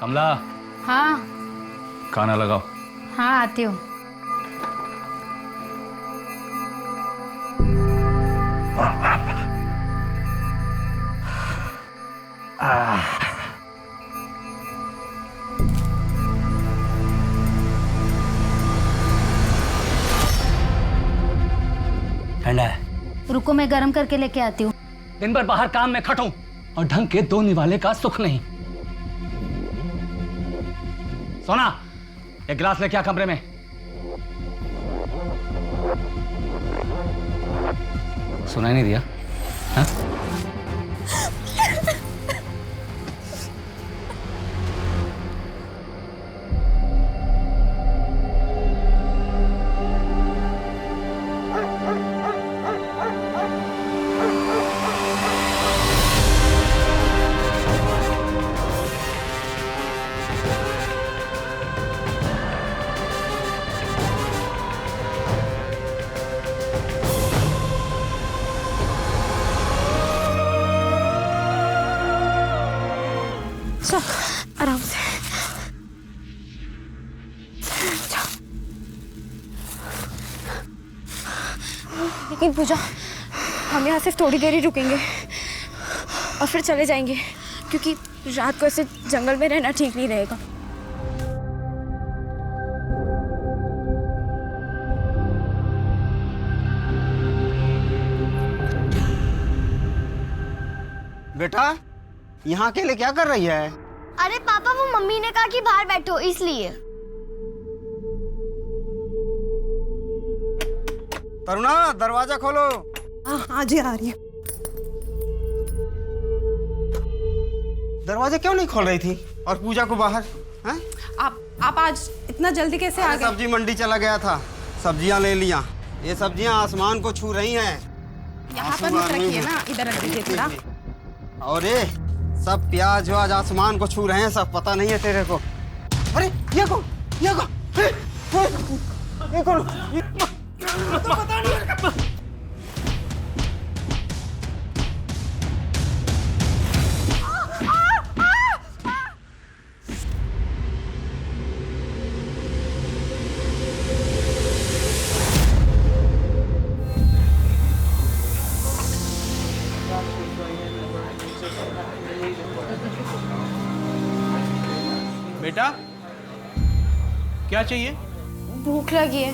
कमला, हाँ खाना लगाओ। हाँ आती हूँ। ठंडा है। रुको मैं गरम करके लेके आती हूँ। दिन भर बाहर काम में खटूं और ढंग के दो निवाले का सुख नहीं। सोना, एक गिलास लेके आ कमरे में। सुनाई नहीं दिया? हाँ? आराम से। लेकिन पूजा, हम यहाँ सिर्फ थोड़ी देर ही रुकेंगे और फिर चले जाएंगे, क्योंकि रात को ऐसे जंगल में रहना ठीक नहीं रहेगा। बेटा, यहाँ अकेले क्या कर रही है? अरे पापा, वो मम्मी ने कहा कि बाहर बैठो इसलिए। तरुणा, दरवाजा खोलो। हाँ जी, आ रही है। दरवाजा क्यों नहीं खोल रही थी? और पूजा को बाहर? हैं? आप आज इतना जल्दी कैसे आ गए? सब्जी मंडी चला गया था, सब्जियां ले लिया। ये सब्जियां आसमान को छू रही हैं। यहाँ पर मत रखिए ना, इधर रख दीजिए थोड़ा। और ये सब प्याज व्याज आसमान को छू रहे हैं, सब पता नहीं है तेरे को। अरे ये कौन? ये कौन? ये कौन? तो पता नहीं है। बेटा, क्या चाहिए? भूख लगी है,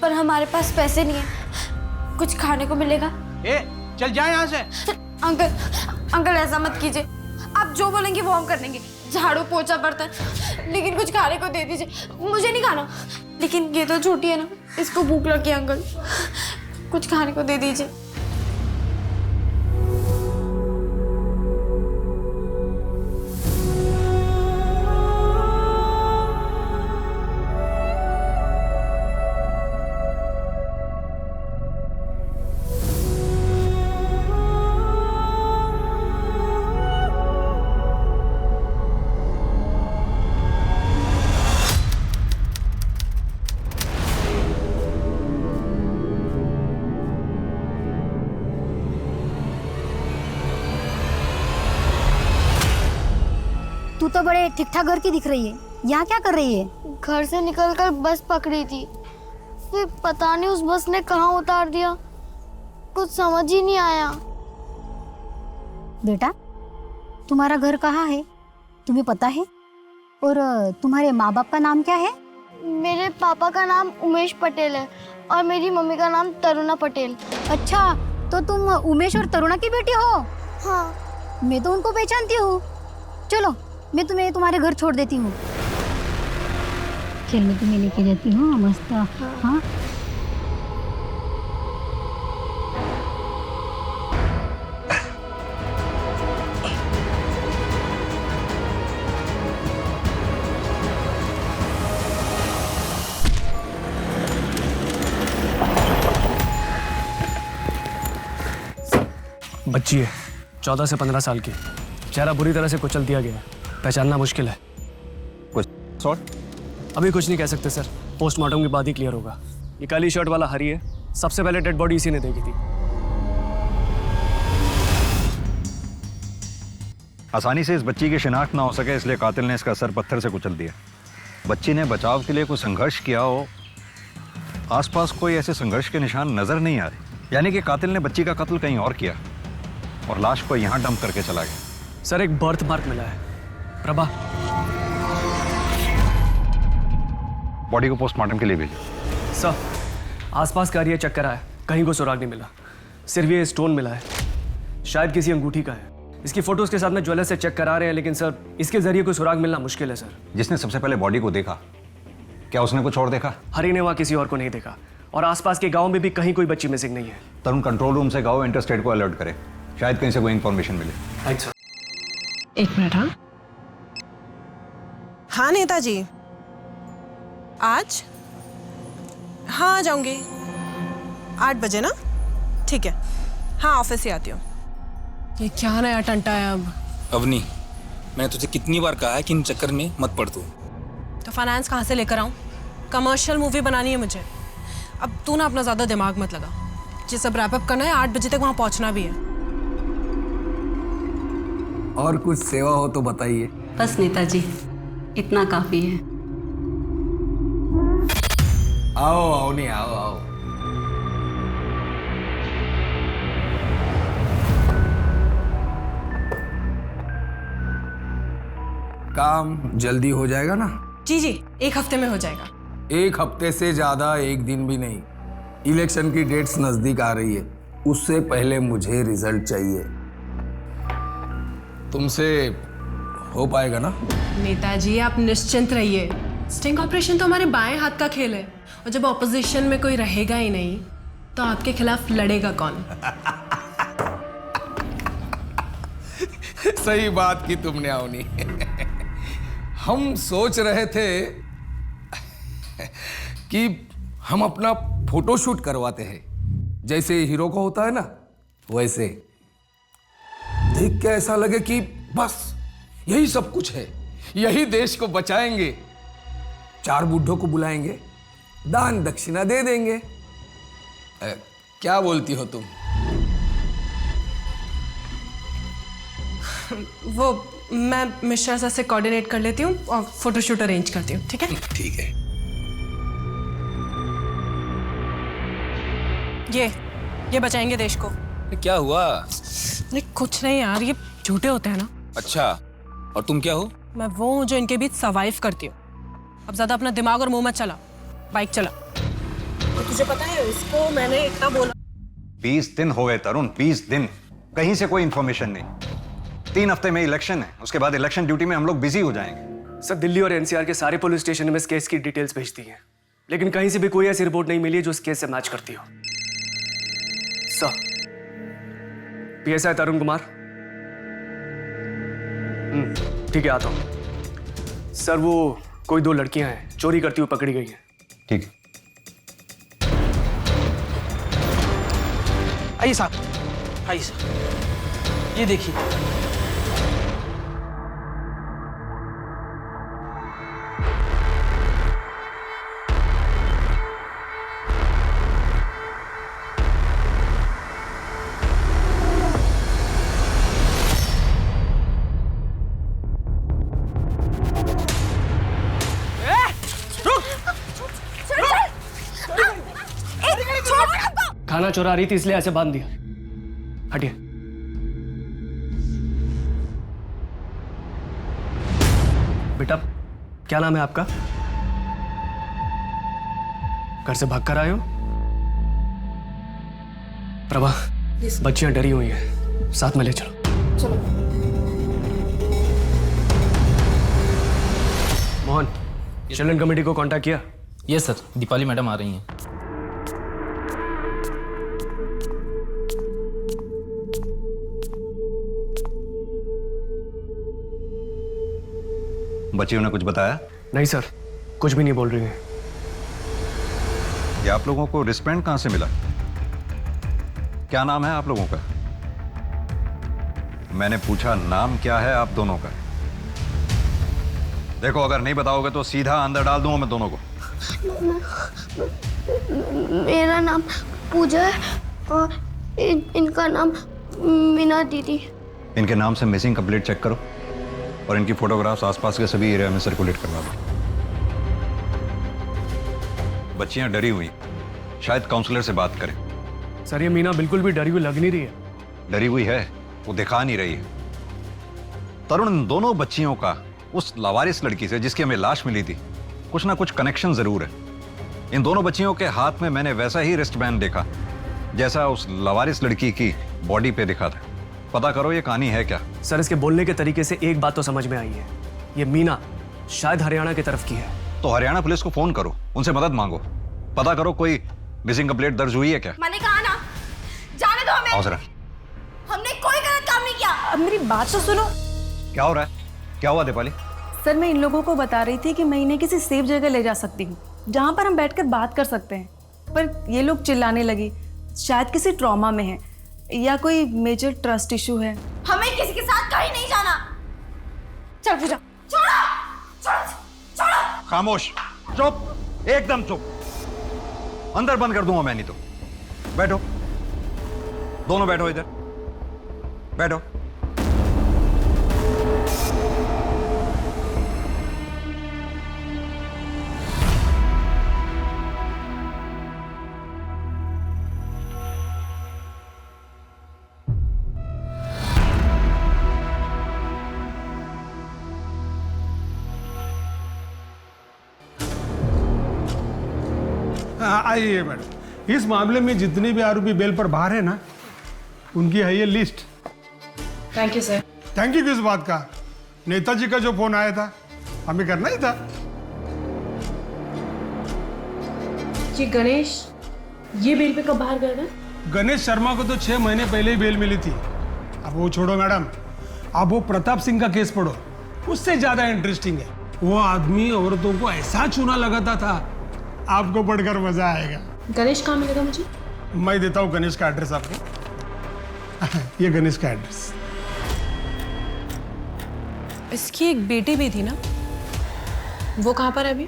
पर हमारे पास पैसे नहीं है। कुछ खाने को मिलेगा? ए, चल जा यहाँ से। अंकल ऐसा मत कीजिए। आप जो बोलेंगे वो हम कर देंगे। झाड़ू पोछा बर्तन, लेकिन कुछ खाने को दे दीजिए। मुझे नहीं खाना। लेकिन ये तो छोटी है ना, इसको भूख लगी है। अंकल, कुछ खाने को दे दीजिए। तू तो बड़े ठीक ठाक घर की दिख रही है, यहाँ क्या कर रही है? घर से निकलकर बस पकड़ी थी, फिर पता नहीं उस बस ने कहाँ उतार दिया, कुछ समझ ही नहीं आया। बेटा, तुम्हारा घर कहाँ है, तुम्हें पता है? और तुम्हारे माँ बाप का नाम क्या है? मेरे पापा का नाम उमेश पटेल है और मेरी मम्मी का नाम तरुणा पटेल। अच्छा, तो तुम उमेश और तरुणा की बेटी हो? हाँ। मैं तो उनको पहचानती हूँ। चलो, मैं तुम्हें तुम्हारे घर छोड़ देती हूँ। खेलने तुम्हें लेके जाती हूँ मस्त। हाँ, बच्ची है, 14 से 15 साल की। चेहरा बुरी तरह से कुचल दिया गया है, पहचानना मुश्किल है। अभी कुछ नहीं कह सकते सर, पोस्टमार्टम के बाद ही क्लियर होगा। ये काली शर्ट वाला हरी है, सबसे पहले डेड बॉडी इसी ने देखी थी। आसानी से इस बच्ची की शिनाख्त ना हो सके, इसलिए कातिल ने इसका सर पत्थर से कुचल दिया। बच्ची ने बचाव के लिए कोई संघर्ष किया हो, आसपास कोई ऐसे संघर्ष के निशान नजर नहीं आ रहे, यानी कि कातिल ने बच्ची का कत्ल कहीं और किया और लाश को यहाँ डंप करके चला गया। सर एक बर्थ मार्क मिला है। प्रभा, बॉडी को पोस्टमार्टम के लिए भेजो। सर आसपास का एरिया चेक करा है, कहीं को सुराग नहीं मिला। सिर्फ ये स्टोन मिला है, शायद किसी अंगूठी का है। इसकी फोटोज के साथ में ज्वेलर से चेक करा रहे हैं, लेकिन सर इसके जरिए कोई सुराग मिलना मुश्किल है। सर जिसने सबसे पहले बॉडी को देखा, क्या उसने कुछ और देखा? हरी ने वहाँ किसी और को नहीं देखा, और आसपास के गांव में भी कहीं कोई बच्ची मिसिंग नहीं है। तरुण कंट्रोल रूम से गाँव इंटरस्टेट को अलर्ट करे, शायद कहीं से कोई इंफॉर्मेशन मिले। Thanks sir. एक मिनट। हाँ हाँ नेताजी, आज हाँ आ जाऊंगी 8 बजे ना। ठीक है, हाँ ऑफिस से आती हूँ। ये क्या नया टंटा है अब? अवनी, मैंने तुझे कितनी बार कहा है कि इन चक्कर में मत पड़ तू। तो फाइनेंस कहाँ से लेकर आऊँ? कमर्शियल मूवी बनानी है मुझे। अब तू ना अपना ज़्यादा दिमाग मत लगा। ये सब रैपअप करना है, 8 बजे तक वहाँ पहुँचना भी है। और कुछ सेवा हो तो बताइए। बस नेताजी, इतना काफी है। आओ आओ नहीं, आओ आओ। काम जल्दी हो जाएगा ना? जी जी, 1 हफ्ते में हो जाएगा। 1 हफ्ते से ज्यादा 1 दिन भी नहीं। इलेक्शन की डेट्स नजदीक आ रही है, उससे पहले मुझे रिजल्ट चाहिए। तुमसे हो पाएगा ना? नेताजी आप निश्चिंत रहिए, स्टिंग ऑपरेशन तो हमारे बाएं हाथ का खेल है, और जब ऑपोजिशन में कोई रहेगा ही नहीं तो आपके खिलाफ लड़ेगा कौन? सही बात की तुमने अवनी। हम सोच रहे थे कि हम अपना फोटोशूट करवाते हैं, जैसे हीरो को होता है ना, वैसे। देख के ऐसा लगे कि बस यही सब कुछ है, यही देश को बचाएंगे। 4 बूढ़ों को बुलाएंगे, दान दक्षिणा दे देंगे। क्या बोलती हो तुम? वो मैं मिश्रा सर से कोऑर्डिनेट कर लेती हूँ और फोटोशूट अरेंज करती हूँ। ठीक है? ठीक है। ये बचाएंगे देश को। क्या हुआ? अरे कुछ नहीं यार, ये झूठे होते हैं ना। अच्छा, और तुम क्या हो? मैं वो हूँ जो इनके बीच सर्वाइव करती हूँ। अब ज्यादा अपना दिमाग और मुंह मत चला, बाइक चला। तो तुझे पता है इसको मैंने इतना बोला। 20 दिन हो गए तरुण, 20 दिन, कहीं से कोई इंफॉर्मेशन नहीं। 3 हफ्ते में इलेक्शन है, उसके बाद इलेक्शन ड्यूटी में हम लोग बिजी हो जाएंगे। सर दिल्ली और एनसीआर के सारे पुलिस स्टेशन में इस केस की डिटेल्स भेज दी हैं, लेकिन कहीं से भी कोई ऐसी रिपोर्ट नहीं मिली है जो इस केस से मैच करती हो। सर, पीएसआई तरुण कुमार। ठीक है, आता हूं। सर वो कोई 2 लड़कियां हैं, चोरी करती हुई पकड़ी गई हैं। ठीक है। आइए साहब, आइए साहब, ये देखिए। खाना चुरा रही थी इसलिए ऐसे बांध दिया। हटिए। बेटा क्या नाम है आपका? घर से भाग कर आए हो? प्रभा, बच्चियां डरी हुई हैं, साथ में ले चलो। मोहन, चिल्ड्रन कमेटी को कांटेक्ट किया? यस सर, दीपाली मैडम आ रही हैं। बच्चियों ने कुछ बताया? नहीं सर, कुछ भी नहीं बोल रही है। ये आप लोगों को रिस्पेंड कहां से मिला? क्या नाम है आप लोगों का? मैंने पूछा नाम क्या है आप दोनों का? देखो अगर नहीं बताओगे तो सीधा अंदर डाल दूंगा मैं दोनों को। मेरा नाम पूजा है और इनका नाम मीना दीदी। इनके नाम से मिसिंग कंप्लीट चेक करो। और इनकी फोटोग्राफ्स आसपास के सभी एरिया में सर्कुलेट करवा दो। बच्चियां डरी हुई, शायद काउंसलर से बात करें। सर ये मीना बिल्कुल भी डरी हुई लग नहीं रही है। डरी हुई है, वो दिखा नहीं रही है। तरुण, इन दोनों बच्चियों का उस लावारिस लड़की से जिसकी हमें लाश मिली थी कुछ ना कुछ कनेक्शन जरूर है। इन दोनों बच्चियों के हाथ में मैंने वैसा ही रिस्ट बैंड देखा जैसा उस लावारिस लड़की की बॉडी पे दिखा था। पता करो ये कहानी है क्या। सर इसके बोलने के तरीके से एक बात तो समझ में आई है, ये मीना शायद हरियाणा की तरफ की है। तो हरियाणा पुलिस को फोन करो, उनसे मदद मांगो, पता करो कोई मिसिंग कंप्लेंट दर्ज हुई है क्या। मैंने कहा ना, जाने दो हमें। आओ जरा। हमने कोई गलत काम नहीं किया। अब मेरी बात तो सुनो। क्या हो रहा है? क्या हुआ दीपाली? सर मैं इन लोगों को बता रही थी कि मैं इन्हें किसी सेफ जगह ले जा सकती हूँ जहाँ पर हम बैठकर बात कर सकते हैं, पर ये लोग चिल्लाने लगी। शायद किसी ट्रॉमा में है या कोई मेजर ट्रस्ट इशू है। हमें किसी के साथ कहीं नहीं जाना। चल पूजा, छोड़ो छोड़ो छोड़ो। खामोश, चुप, एकदम चुप। अंदर बंद कर दूंगा मैं नहीं तो। बैठो, दोनों बैठो, इधर बैठो। आइए मैडम, इस मामले में जितने भी आरोपी बेल पर बाहर है ना, उनकी है ये list. Thank you sir. Thank you किस बात का? नेताजी का जो फोन आया था हमें करना ही था। जी गणेश, ये बेल पे कब बाहर गए थे? गणेश शर्मा को तो 6 महीने पहले ही बेल मिली थी। अब वो छोड़ो मैडम, अब वो प्रताप सिंह का केस पढ़ो, उससे ज्यादा इंटरेस्टिंग है। वो आदमी औरतों को ऐसा चूना लगाता था, आपको पढ़कर मजा आएगा। गणेश कहाँ मिलेगा मुझे? मैं देता हूँ गणेश का एड्रेस आपको। ये गणेश का एड्रेस। इसकी एक बेटी भी थी ना, वो कहाँ पर है अभी?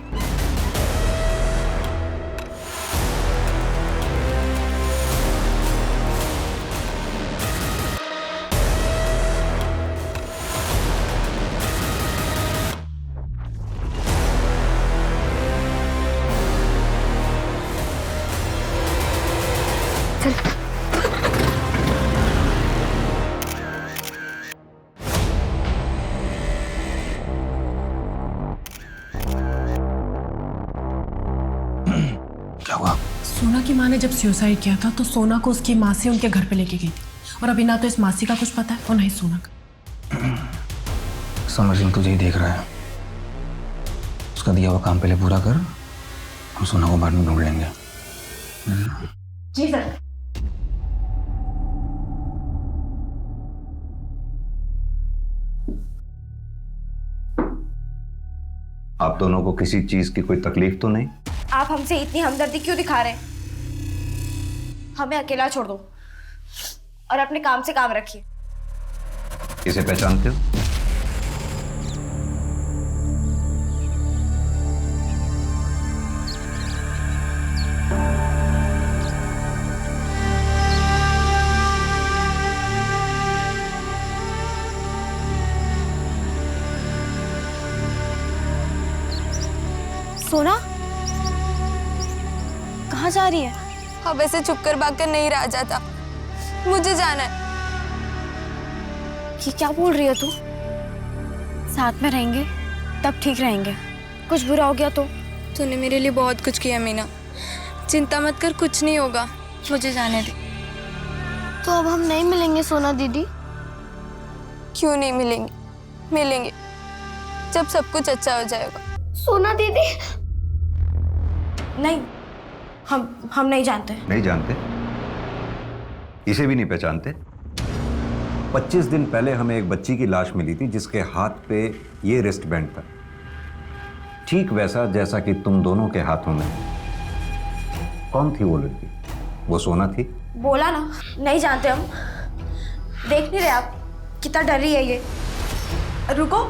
सोना की माँ ने जब सुसाइड किया था तो सोना को उसकी माँ से उनके घर पे लेके गई थी, और अभी ना तो इस मासी का कुछ पता है और ना ही सोना का। समर सिंह तुझे ही देख रहा है, उसका दिया हुआ काम पहले पूरा कर, हम सोना को बाद में ढूंढ लेंगे। जी सर। आप दोनों को किसी चीज की कोई तकलीफ तो नहीं? आप हमसे इतनी हमदर्दी क्यों दिखा रहे हैं? हमें अकेला छोड़ दो और अपने काम से काम रखिए। इसे पहचानते हो? सोना कहाँ जा रही है? अब ऐसे चुप कर भाग कर नहीं रहा जाता, मुझे जाना है। ये क्या बोल रही है तू? साथ में रहेंगे तब ठीक रहेंगे, कुछ बुरा हो गया तो? तूने मेरे लिए बहुत कुछ किया मीना, चिंता मत कर, कुछ नहीं होगा, मुझे जाने दे। तो अब हम नहीं मिलेंगे सोना दीदी? क्यों नहीं मिलेंगे? मिलेंगे जब सब कुछ अच्छा हो जाएगा। सोना दीदी। नहीं, हम नहीं जानते। नहीं जानते? इसे भी नहीं पहचानते? 25 दिन पहले हमें एक बच्ची की लाश मिली थी जिसके हाथ पे ये रिस्ट बैंड था, ठीक वैसा जैसा कि तुम दोनों के हाथों में। कौन थी वो लड़की? वो सोना थी? बोला ना, नहीं जानते हम। देख नहीं रहे आप कितना डर रही है ये? रुको,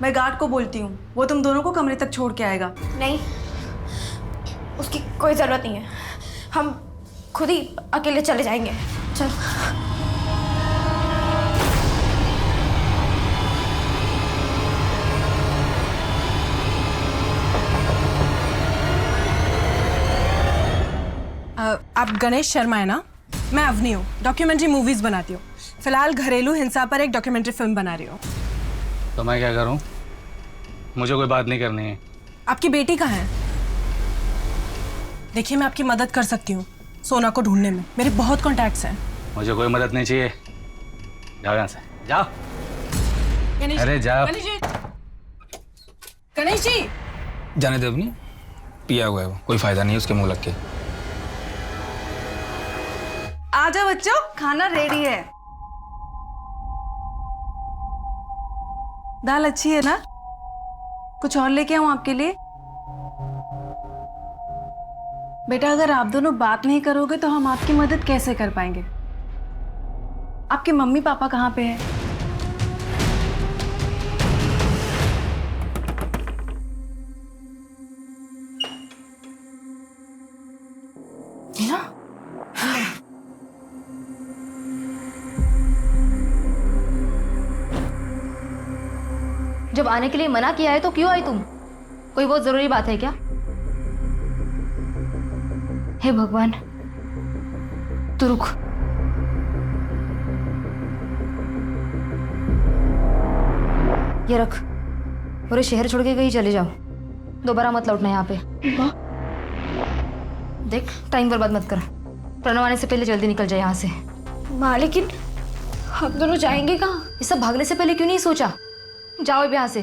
मैं गार्ड को बोलती हूँ, वो तुम दोनों को कमरे तक छोड़ के आएगा। नहीं, उसकी कोई जरूरत नहीं है, हम खुद ही अकेले चले जाएंगे। चल। आप गणेश शर्मा है ना? मैं अवनी हूँ, डॉक्यूमेंट्री मूवीज बनाती हूँ। फिलहाल घरेलू हिंसा पर एक डॉक्यूमेंट्री फिल्म बना रही हूँ। तो मैं क्या करूँ? मुझे कोई बात नहीं करनी है। आपकी बेटी कहाँ है? देखिए, मैं आपकी मदद कर सकती हूँ सोना को ढूंढने में, मेरे बहुत कॉन्टैक्ट्स हैं। मुझे कोई मदद नहीं चाहिए, जाओ यहाँ से, जाओ। अरे जाओ। गणेश जी, जाने दे अपनी, पिया हुआ है वो, कोई फायदा नहीं है उसके मुंह लग के। आ जाओ बच्चों, खाना रेडी है। दाल अच्छी है ना? कुछ और लेके आऊं आपके लिए? बेटा, अगर आप दोनों बात नहीं करोगे तो हम आपकी मदद कैसे कर पाएंगे? आपके मम्मी पापा कहाँ पे हैं? जब आने के लिए मना किया है तो क्यों आई तुम? कोई बहुत जरूरी बात है क्या? हे भगवान, तू रुक। ये रख, पूरे शहर छोड़ के कहीं चले जाओ, दोबारा मत लौटना यहाँ पे। देख, टाइम बर्बाद मत कर, प्रणव आने से पहले जल्दी निकल जाए यहाँ से। माँ, लेकिन हम दोनों जाएंगे कहाँ? ये सब भागने से पहले क्यों नहीं सोचा? जाओ अब यहाँ से।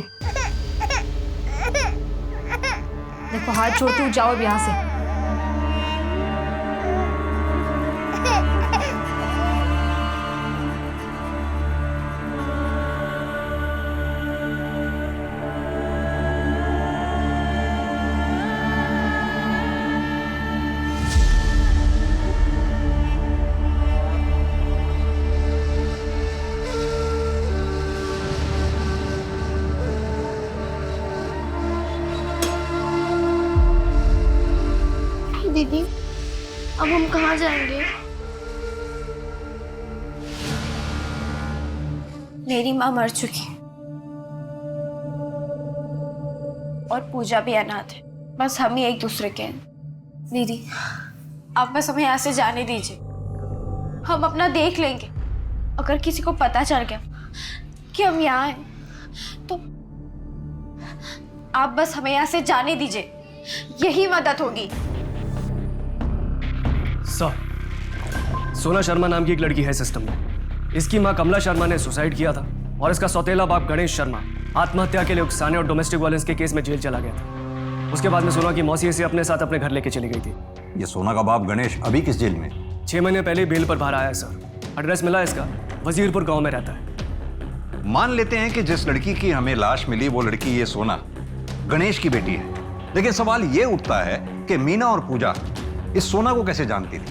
देखो, हाथ छोड़ती हूँ, जाओ अब यहाँ से। दीदी, अब हम कहाँ जाएंगे? मेरी माँ मर चुकी और पूजा भी अनाथ है, बस हम ही एक दूसरे के हैं। दीदी, आप बस हमें यहाँ से जाने दीजिए, हम अपना देख लेंगे। अगर किसी को पता चल गया कि हम यहाँ हैं तो आप बस हमें यहाँ से जाने दीजिए, यही मदद होगी। सर, सोना शर्मा नाम की एक लड़की है सिस्टम में। इसकी मां कमला शर्मा ने सुसाइड किया था और इसका सौतेला बाप गणेश शर्मा आत्महत्या के लिए उकसाने और डोमेस्टिक वायलेंस के केस में जेल चला गया था। उसके बाद में सोना की मौसी इसे अपने साथ अपने घर लेके चली गई थी। ये सोना का बाप गणेश अभी किस जेल में? 6 महीने पहले बेल पर बाहर आया है सर। एड्रेस मिला इसका, वजीरपुर गांव में रहता है। मान लेते हैं कि जिस लड़की की हमें लाश मिली वो लड़की ये सोना गणेश की बेटी है, लेकिन सवाल ये उठता है कि मीना और पूजा इस सोना को कैसे जानती थी?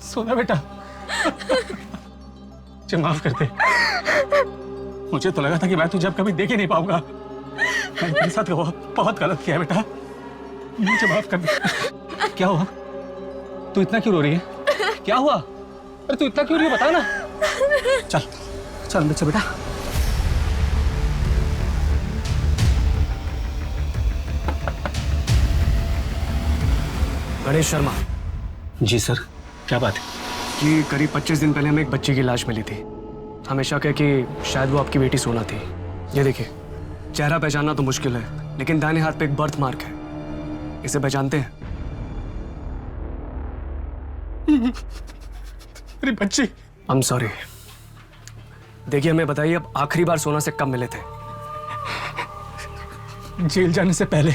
सोना बेटा, मुझे माफ कर दे। मुझे तो लगा था कि मैं तुझे अब कभी देख ही नहीं पाऊंगा। मैंने तेरे साथ बहुत गलत किया है बेटा, मुझे माफ कर दे। क्या हुआ? तू इतना क्यों रो रही है? क्या हुआ? अरे तू इतना क्यों रो रही है, बता ना। चल चल बच्चा बेटा। गणेश शर्मा। जी सर, क्या बात है? कि करीब 25 दिन पहले हमें एक बच्ची की लाश मिली थी। हमेशा कह कि शायद वो आपकी बेटी सोना थी। ये देखिए, चेहरा पहचानना तो मुश्किल है, लेकिन दाहिने हाथ पे एक बर्थ मार्क है। इसे पहचानते हैं? अरे बच्ची। I am sorry. देखिए, हमें बताइए, अब आखिरी बार सोना से कब मिले थे? जेल जाने से पहले,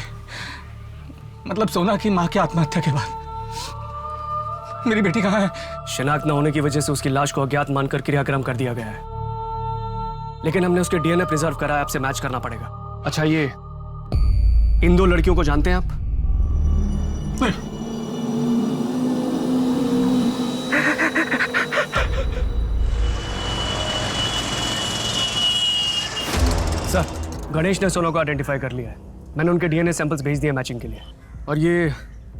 मतलब सोना की मां की आत्महत्या के बाद। मेरी बेटी कहाँ है? शिनाख्त न होने की वजह से उसकी लाश को अज्ञात मानकर क्रियाक्रम कर दिया गया है, लेकिन हमने उसके डीएनए प्रिजर्व करा है, आपसे मैच करना पड़ेगा। अच्छा, ये इन 2 लड़कियों को जानते हैं आप? नहीं। सर, गणेश ने सोना को आइडेंटिफाई कर लिया है। मैंने उनके डीएनए सैंपल्स भेज दिए मैचिंग के लिए, और ये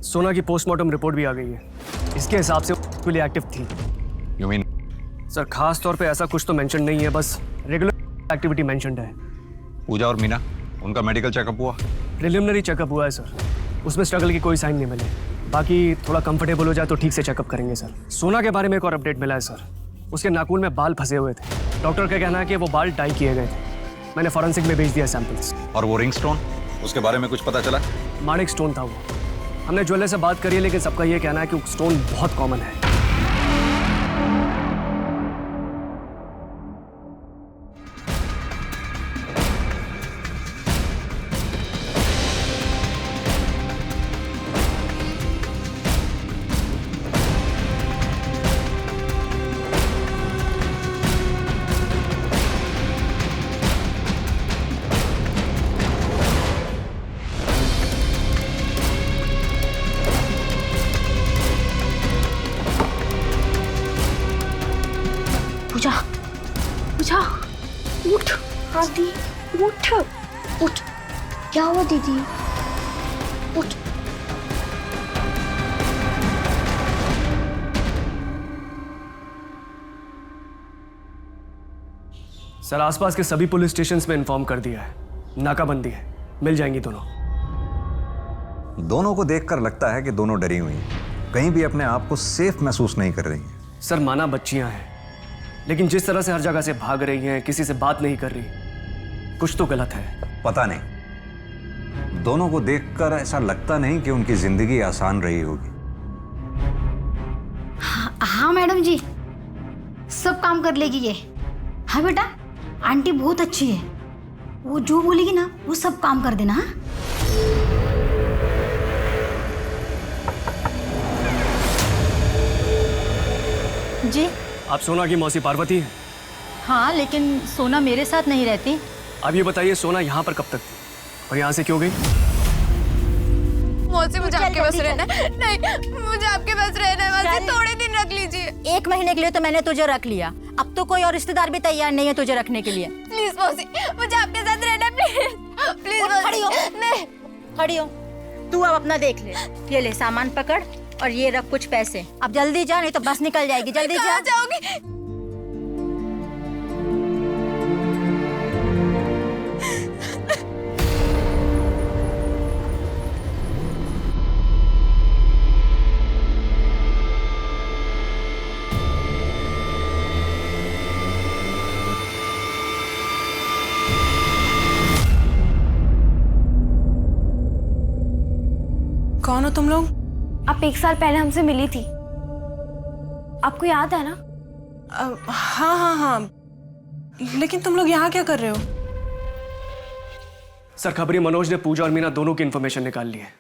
सोना की पोस्टमार्टम रिपोर्ट भी आ गई है। इसके हिसाब से बिल्कुल एक्टिव थी। You mean? सर खास तौर पे ऐसा कुछ तो मेंशन नहीं है, बस रेगुलर एक्टिविटी मेंशन्ड है। पूजा और मीना, उनका मेडिकल चेकअप हुआ? प्रिलिमिनरी चेकअप हुआ है सर, उसमें स्ट्रगल की कोई साइन नहीं मिले। बाकी थोड़ा कंफर्टेबल हो जाए तो ठीक से चेकअप करेंगे सर। सोना के बारे में एक और अपडेट मिला है सर, उसके नाखून में बाल फंसे हुए थे। डॉक्टर का कहना है कि वो बाल डाई किए गए थे। मैंने फॉरेंसिक में भेज दिया सैंपल्स। और वो रिंग स्टोन, उसके बारे में कुछ पता चला? माणिक स्टोन था वो। हमने ज्वेलर से बात करी है, लेकिन सबका ये कहना है कि स्टोन बहुत कॉमन है। पूजा, पूजा, उठ आदि, उठ, उठ। क्या हुआ दीदी? उठ। सर आसपास के सभी पुलिस स्टेशंस में इन्फॉर्म कर दिया है, नाकाबंदी है, मिल जाएंगी दोनों। दोनों को देखकर लगता है कि दोनों डरी हुई हैं, कहीं भी अपने आप को सेफ महसूस नहीं कर रही हैं। सर माना बच्चियां हैं, लेकिन जिस तरह से हर जगह से भाग रही हैं, किसी से बात नहीं कर रही, कुछ तो गलत है। पता नहीं, दोनों को देखकर ऐसा लगता नहीं कि उनकी जिंदगी आसान रही होगी। हाँ मैडम जी, सब काम कर लेगी ये। हाँ बेटा, आंटी बहुत अच्छी है, वो जो बोलेगी ना वो सब काम कर देना। हाँ जी। आप सोना की मौसी पार्वती हैं? हाँ, लेकिन सोना मेरे साथ नहीं रहती। अब ये बताइए सोना यहाँ पर कब तक थी और यहाँ से क्यों गई? मौसी मुझे आपके पास रहना है। नहीं, मुझे आपके पास रहना है मौसी, थोड़े दिन रख लीजिए। 1 महीने के लिए तो मैंने तुझे रख लिया, अब तो कोई और रिश्तेदार भी तैयार नहीं है तुझे रखने के लिए। प्लीज मौसी, मुझे आपके साथ रहना है, प्लीज प्लीज। खड़ी हो। नहीं, खड़ी हो। तू अब अपना देख ले। ये ले सामान पकड़ और ये रख कुछ पैसे। अब जल्दी जा, नहीं तो बस निकल जाएगी। जल्दी जा। जाओगी? कौन हो तुम लोग? आप 1 साल पहले हमसे मिली थी, आपको याद है ना? हाँ हाँ हाँ, लेकिन तुम लोग यहाँ क्या कर रहे हो? सर खबरी मनोज ने पूजा और मीना दोनों की इन्फॉर्मेशन निकाल ली है।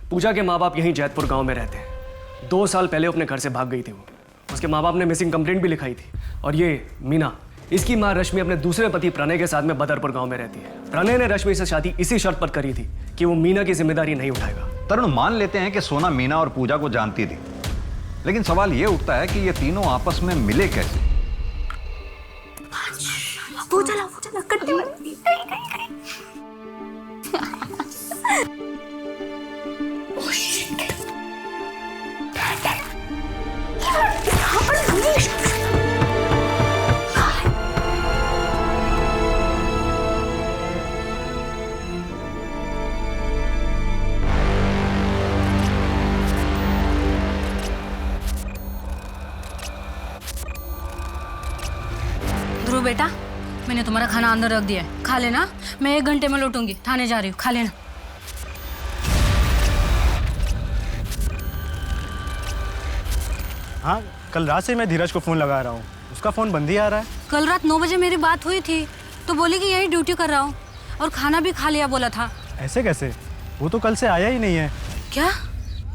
पूजा के माँ बाप यहीं जैतपुर गांव में रहते हैं। 2 साल पहले अपने घर से भाग गई थी वो। उसके माँ बाप ने मिसिंग कंप्लेंट भी लिखाई थी। और ये मीना, इसकी माँ रश्मि अपने दूसरे पति प्रणय के साथ में बदरपुर गांव में रहती है। प्रणय ने रश्मि से शादी इसी शर्त पर करी थी कि वो मीना की जिम्मेदारी नहीं उठाएगा। तरुण, मान लेते हैं कि सोना मीना और पूजा को जानती थी, लेकिन सवाल ये उठता है कि ये तीनों आपस में मिले कैसे? पूजा कट्टी वाली। ध्रुव बेटा, मैंने तुम्हारा खाना अंदर रख दिया है, खा लेना। मैं 1 घंटे में लौटूंगी, थाने जा रही हूँ, खा लेना। हाँ, कल रात से मैं धीरज को फ़ोन लगा रहा हूँ, उसका फ़ोन बंद ही आ रहा है। कल रात 9 बजे मेरी बात हुई थी, तो बोली कि यही ड्यूटी कर रहा हूँ और खाना भी खा लिया बोला था। ऐसे कैसे? वो तो कल से आया ही नहीं है। क्या?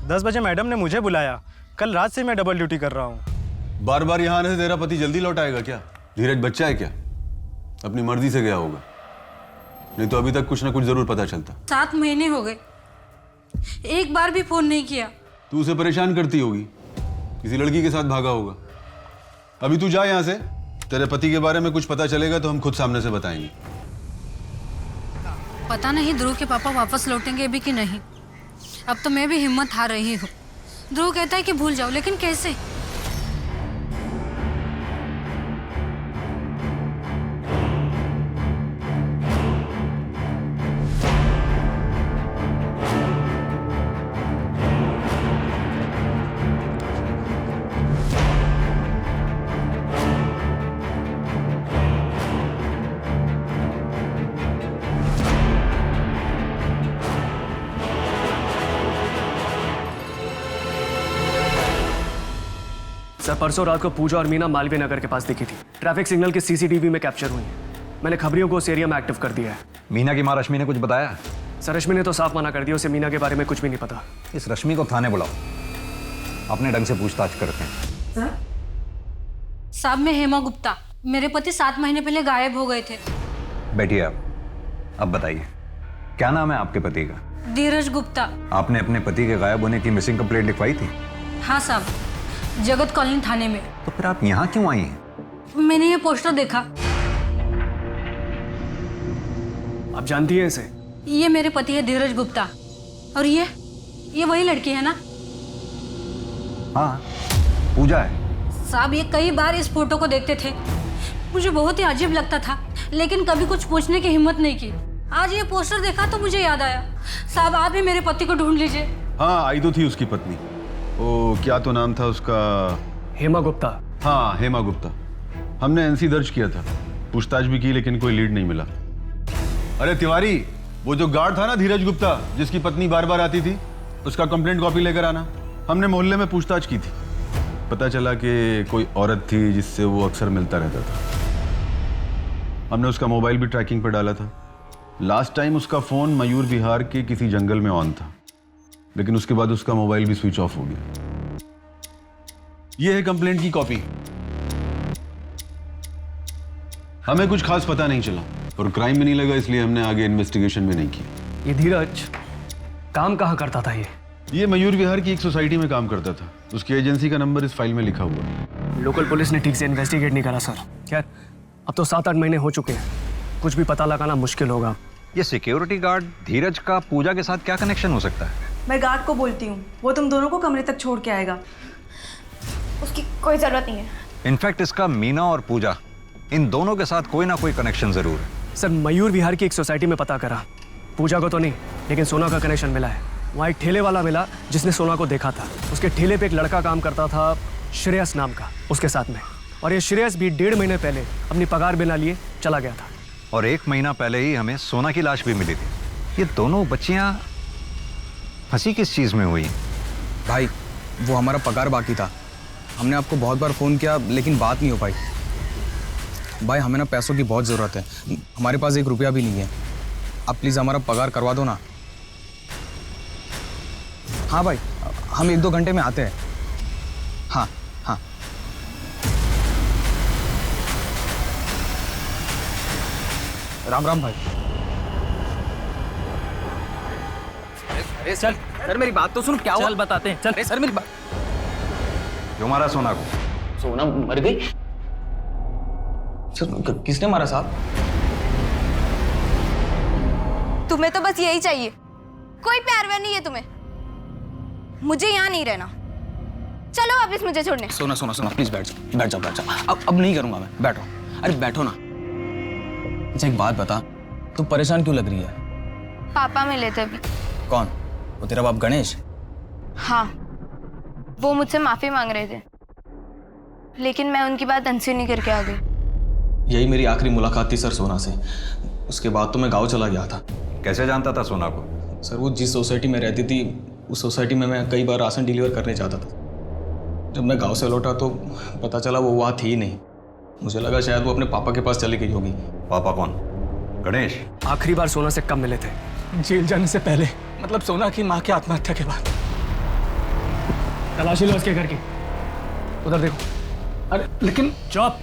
10 बजे मैडम ने मुझे बुलाया। कल रात से मैं डबल ड्यूटी कर रहा हूँ। बार बार यहाँ आने से तेरा पति जल्दी लौट आएगा क्या? धीरज बच्चा है क्या? अपनी मर्जी से गया होगा, नहीं तो अभी तक कुछ ना कुछ जरूर पता चलता। 7 महीने हो गए, एक बार भी फोन नहीं किया। तू उसे परेशान करती होगी, किसी लड़की के साथ भागा होगा। अभी तू जा यहाँ से, तेरे पति के बारे में कुछ पता चलेगा तो हम खुद सामने से बताएंगे। पता नहीं ध्रुव के पापा वापस लौटेंगे भी कि नहीं। अब तो मैं भी हिम्मत हार रही हूँ। ध्रुव कहता है कि भूल जाओ, लेकिन कैसे? सर, परसों रात को पूजा और मीना मालवीय नगर के पास दिखी थी। ट्रैफिक सिग्नल की सीसीटीवी में कैप्चर हुई है। मैंने खबरियों को उस एरिया में एक्टिव कर दिया है। मीना की माँ रश्मि ने कुछ बताया? सर, रश्मि ने तो साफ मना कर दिया, उसे मीना के बारे में कुछ भी नहीं पता। इस रश्मि को थाने बुलाओ, अपने ढंग से पूछताछ करते हैं। साहब, मैं हेमा गुप्ता। मेरे पति 7 महीने पहले गायब हो गए थे। बैठिए आप। अब बताइए, क्या नाम है आपके पति का? धीरज गुप्ता। आपने अपने पति के गायब होने की मिसिंग कंप्लेंट लिखवाई थी? हाँ साहब, जगत कॉलोनी थाने में। तो फिर आप यहाँ क्यों आई हैं? मैंने ये पोस्टर देखा। आप जानती हैं इसे? ये मेरे पति है धीरज गुप्ता। और ये वही लड़की है ना? हाँ, पूजा है। साहब, ये कई बार इस फोटो को देखते थे। मुझे बहुत ही अजीब लगता था, लेकिन कभी कुछ पूछने की हिम्मत नहीं की। आज ये पोस्टर देखा तो मुझे याद आया। साहब, आप ही मेरे पति को ढूंढ लीजिए। हाँ, आई तो थी उसकी पत्नी। ओ, क्या तो नाम था उसका? हेमा गुप्ता। हाँ, हेमा गुप्ता। हमने एनसी दर्ज किया था, पूछताछ भी की, लेकिन कोई लीड नहीं मिला। अरे तिवारी, वो जो गार्ड था ना धीरज गुप्ता, जिसकी पत्नी बार बार आती थी, उसका कंप्लेंट कॉपी लेकर आना। हमने मोहल्ले में पूछताछ की थी, पता चला कि कोई औरत थी जिससे वो अक्सर मिलता रहता था। हमने उसका मोबाइल भी ट्रैकिंग पर डाला था। लास्ट टाइम उसका फोन मयूर विहार के किसी जंगल में ऑन था, लेकिन उसके बाद उसका मोबाइल भी स्विच ऑफ हो गया। यह है कंप्लेंट की कॉपी। हमें कुछ खास पता नहीं चला और क्राइम भी नहीं लगा, इसलिए हमने आगे इन्वेस्टिगेशन भी नहीं किया। ये धीरज काम कहाँ करता था? ये मयूर विहार की एक सोसाइटी में काम करता था। उसकी एजेंसी का नंबर इस फाइल में लिखा हुआ है। लोकल पुलिस ने ठीक से इन्वेस्टिगेट नहीं करा सर। खैर, अब तो 7-8 महीने हो चुके हैं, कुछ भी पता लगाना मुश्किल होगा। ये सिक्योरिटी गार्ड धीरज का पूजा के साथ क्या कनेक्शन हो सकता है? मैं गार्ड को बोलती हूँ, वो तुम दोनों को कमरे तक छोड़ के आएगा। उसकी कोई जरूरत नहीं है। इनफैक्ट इसका मीना और पूजा, इन दोनों के साथ कोई ना कोई कनेक्शन जरूर है। सर, मयूर विहार की एक सोसाइटी में पता करा, पूजा को तो नहीं, लेकिन सोना का कनेक्शन मिला है। वहाँ एक ठेले वाला मिला जिसने सोना को देखा था। उसके ठेले पे एक लड़का काम करता था, श्रेयस नाम का, उसके साथ में। और ये श्रेयस भी 1.5 महीने पहले अपनी पगार बिना लिए चला गया था। और 1 महीना पहले ही हमें सोना की लाश भी मिली थी। ये दोनों बच्चियां फंसी किस चीज में हुई? भाई, वो हमारा पगार बाकी था। हमने आपको बहुत बार फ़ोन किया, लेकिन बात नहीं हो पाई। भाई, हमें ना पैसों की बहुत ज़रूरत है। हमारे पास 1 रुपया भी नहीं है। आप प्लीज़ हमारा पगार करवा दो ना। हाँ भाई, हम 1-2 घंटे में आते हैं। हाँ हाँ। राम राम भाई। अरे चल सर, मेरी बात तो सुन। क्या हुआ? चल बताते हैं। चल। अरे सर, मेरी बात। क्यों मारा सोना को? सोना मर गई? सर, किसने मारा साहब? तुम्हें तो बस यही चाहिए, कोई प्यार व्यार नहीं है तुम्हें। मुझे यहाँ नहीं रहना। चलो वापिस मुझे छोड़ने। सोना सोना सोना, प्लीज बैठ जाओ, बैठ जाओ, बैठ जाओ। अब नहीं करूंगा मैं। बैठो। अरे बैठो ना। अच्छा, एक बात बता, तू परेशान क्यों लग रही है? पापा मिले थे अभी। कौन? वो तेरा बाप गणेश? हाँ, वो मुझसे माफी मांग रहे थे, लेकिन मैं उनकी बात अनसुनी करके आ गई। यही मेरी आखिरी मुलाकात थी सर सोना से। उसके बाद तो मैं गाँव चला गया था। कैसे जानता था सोना को? सर, वो जिस सोसाइटी में रहती थी, उस सोसाइटी में मैं कई बार राशन डिलीवर करने जाता था। जब मैं गांव से लौटा तो पता चला वो वहाँ थी ही नहीं। मुझे लगा शायद वो अपने पापा के पास चली गई होगी। पापा कौन? गणेश? आखिरी बार सोना से कब मिले थे? जेल जाने से पहले, मतलब सोना की माँ की आत्महत्या के बाद। तलाशी लो उसके घर की। उधर देखो। अरे लेकिन चुप।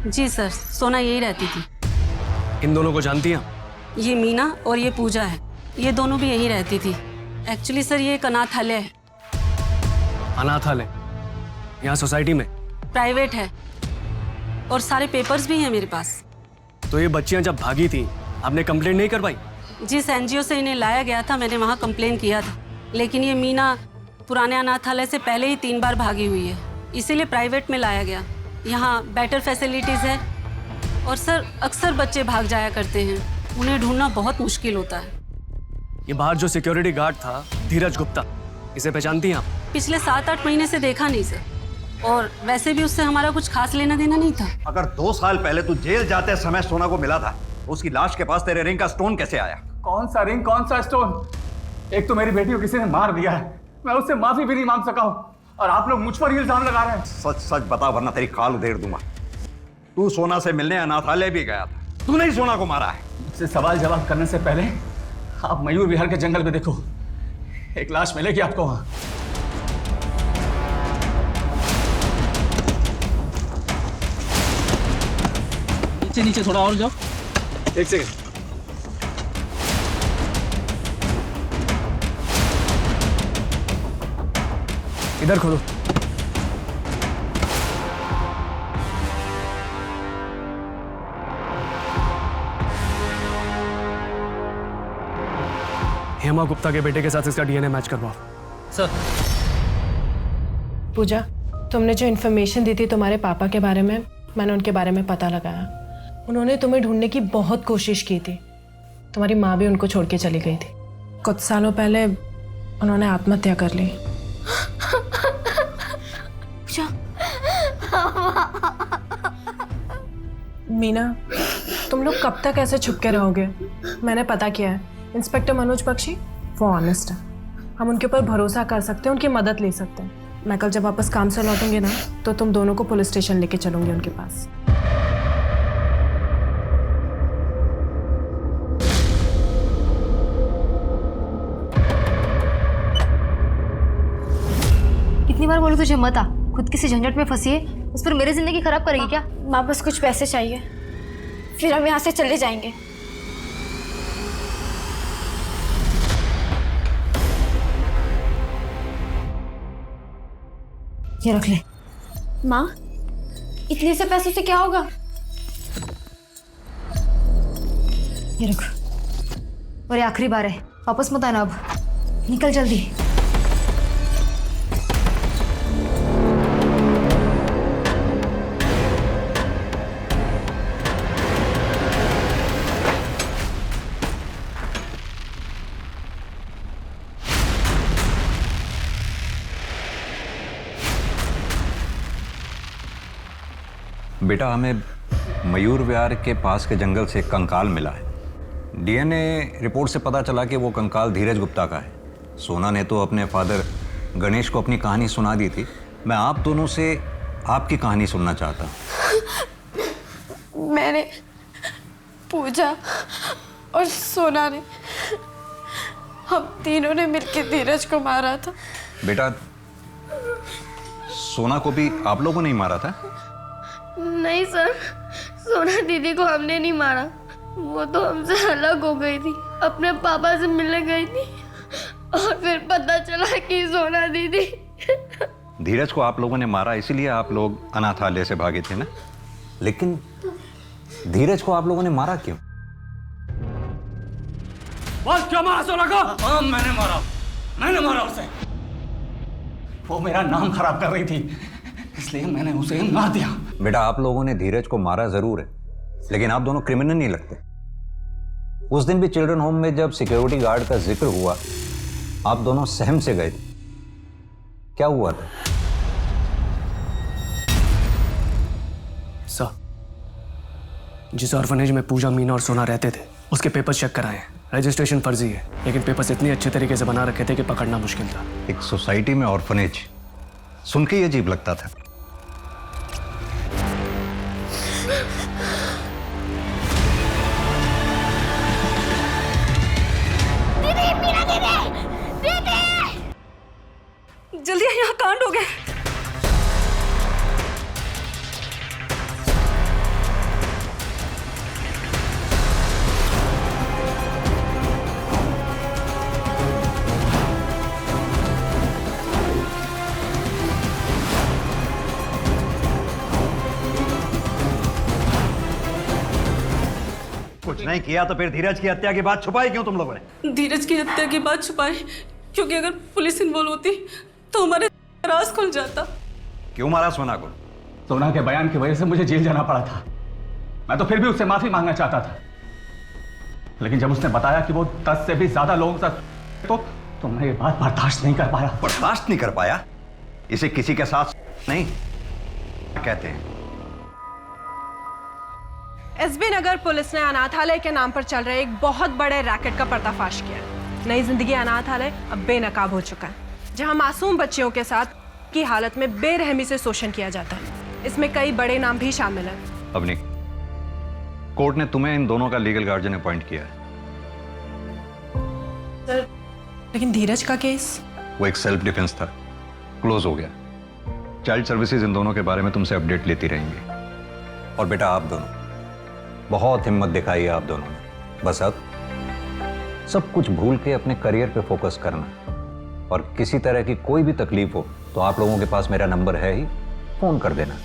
जी सर, सोना यही रहती थी। इन दोनों को जानती हैं? ये मीना और ये पूजा है, ये दोनों भी यही रहती थी। एक्चुअली सर, ये एक अनाथालय है। अनाथालय? यहाँ सोसाइटी में? प्राइवेट है और सारे पेपर्स भी हैं मेरे पास। तो ये बच्चियां जब भागी थी, आपने कंप्लेंट नहीं करवाई? जिस एनजीओ से इन्हें लाया गया था मैंने वहाँ कंप्लेन किया था, लेकिन ये मीना पुराने अनाथालय से पहले ही 3 बार भागी हुई है, इसीलिए प्राइवेट में लाया गया। यहाँ बेटर फैसिलिटीज़ है और सर अक्सर बच्चे भाग जाया करते हैं, उन्हें ढूंढना बहुत मुश्किल होता है। ये बाहर जो सिक्योरिटी गार्ड था धीरज गुप्ता, इसे पहचानती हैं आप? पिछले 7-8 महीने से देखा नहीं सर, और वैसे भी उससे हमारा कुछ खास लेना देना नहीं था। अगर 2 साल पहले तू जेल जाते समय सोना को मिला था, उसकी लाश के पास तेरे रिंग का स्टोन कैसे आया? कौन सा रिंग, कौन सा स्टोन? एक तो मेरी बेटी को किसी ने मार दिया है, मैं उससे माफी भी नहीं मांग सका हूँ, और आप लोग मुझ पर इल्जाम लगा रहे हैं। सच सच बता वरना तेरी खाल उधेड़ दूंगा। तू सोना से मिलने अनाथालय भी गया था, तूने ही सोना को मारा है। मुझसे सवाल जवाब करने से पहले आप मयूर विहार के जंगल में देखो, एक लाश मिलेगी आपको वहां। नीचे नीचे थोड़ा और जाओ। एक सेकंड। इधर खोलो। हेमा गुप्ता के बेटे के साथ इसका डीएनए मैच करवाओ। सर। पूजा, तुमने जो इन्फॉर्मेशन दी थी तुम्हारे पापा के बारे में, मैंने उनके बारे में पता लगाया। उन्होंने तुम्हें ढूंढने की बहुत कोशिश की थी। तुम्हारी माँ भी उनको छोड़ के चली गई थी। कुछ सालों पहले उन्होंने आत्महत्या कर ली। मीना, तुम लोग कब तक ऐसे छुप के रहोगे? मैंने पता किया है, इंस्पेक्टर मनोज बख्शी वो ऑनेस्ट है, हम उनके ऊपर भरोसा कर सकते हैं, उनकी मदद ले सकते हैं। मैं कल जब वापस काम से लौटूंगी ना, तो तुम दोनों को पुलिस स्टेशन लेके चलूंगी उनके पास। कितनी बार बोलूं तुझे मत आ, खुद किसी झंझट में फंसी है, उस पर मेरी जिंदगी खराब करेगी क्या? माँ बस कुछ पैसे चाहिए, फिर हम यहाँ से चले जाएंगे। ये रख ले। माँ, इतने से पैसों से क्या होगा? ये रख, और ये आखिरी बार है, वापस मत आना अब, निकल जल्दी। बेटा, हमें मयूर विहार के पास के जंगल से कंकाल मिला है। डीएनए रिपोर्ट से पता चला कि वो कंकाल धीरज गुप्ता का है। सोना ने तो अपने फादर गणेश को अपनी कहानी सुना दी थी। मैं आप दोनों से आपकी कहानी सुनना चाहता हूँ। मैंने, पूजा और सोना ने, हम तीनों ने मिलकर धीरज को मारा था। बेटा, सोना को भी आप लोगों ने ही मारा था? नहीं सर, सोना दीदी को हमने नहीं मारा, वो तो हमसे अलग हो गई थी, अपने पापा से मिलने गई थी और फिर पता चला कि सोना दीदी। धीरज को आप लोगों ने मारा इसीलिए आप लोग अनाथालय से भागे थे ना? लेकिन धीरज को आप लोगों ने मारा क्यों? बस क्यों मारा सोना को? हाँ, मैंने मारा उसे। वो मेरा नाम खराब कर रही थी, इसलिए मैंने उसे मार दिया। बेटा, आप लोगों ने धीरज को मारा जरूर है, लेकिन आप दोनों क्रिमिनल नहीं लगते। उस दिन भी चिल्ड्रन होम में जब सिक्योरिटी गार्ड का जिक्र हुआ, आप दोनों सहम से गए थे। क्या हुआ था? सर, जिस ऑर्फनेज में पूजा, मीना और सोना रहते थे, उसके पेपर्स चेक कराए हैं। रजिस्ट्रेशन फर्जी है, लेकिन पेपर्स इतने अच्छे तरीके से बना रखे थे कि पकड़ना मुश्किल था। एक सोसाइटी में ऑर्फनेज सुन के ही अजीब लगता था। जल्दी यहाँ कांड हो गया। कुछ नहीं किया तो फिर धीरज की हत्या की बात छुपाई क्यों तुम लोगों ने? धीरज की हत्या की बात छुपाई क्योंकि अगर पुलिस इन्वॉल्व होती तो हमारे राज खुल जाता। क्यों मारा सोना को? सोना के बयान की वजह से मुझे जेल जाना पड़ा था। मैं तो फिर भी उससे माफी मांगना चाहता था, लेकिन जब उसने बताया कि वो 10 से भी ज्यादा लोगों का तो मैं ये बात बर्दाश्त नहीं कर पाया। बर्दाश्त नहीं कर पाया? इसे किसी के साथ नहीं कहते हैं। एसबी नगर पुलिस ने अनाथालय के नाम पर चल रहे एक बहुत बड़े रैकेट का पर्दाफाश किया है। नई जिंदगी अनाथालय अब बेनकाब हो चुका है, जहां मासूम बच्चियों के साथ की हालत में बेरहमी से शोषण किया जाता है। इसमें कई बड़े नाम भी शामिल हैं। अवनी, कोर्ट ने तुम्हें इन दोनों का लीगल गार्जियन अपॉइंट किया है। सर, लेकिन धीरज का केस? वो एक सेल्फ डिफेंस था, क्लोज हो गया। चाइल्ड सर्विसेज इन दोनों के बारे में तुमसे अपडेट लेती रहेंगी। और बेटा, आप दोनों बहुत हिम्मत दिखाई है आप दोनों ने। बस अब सब कुछ भूल के अपने करियर पे फोकस करना, और किसी तरह की कोई भी तकलीफ हो तो आप लोगों के पास मेरा नंबर है ही, फोन कर देना।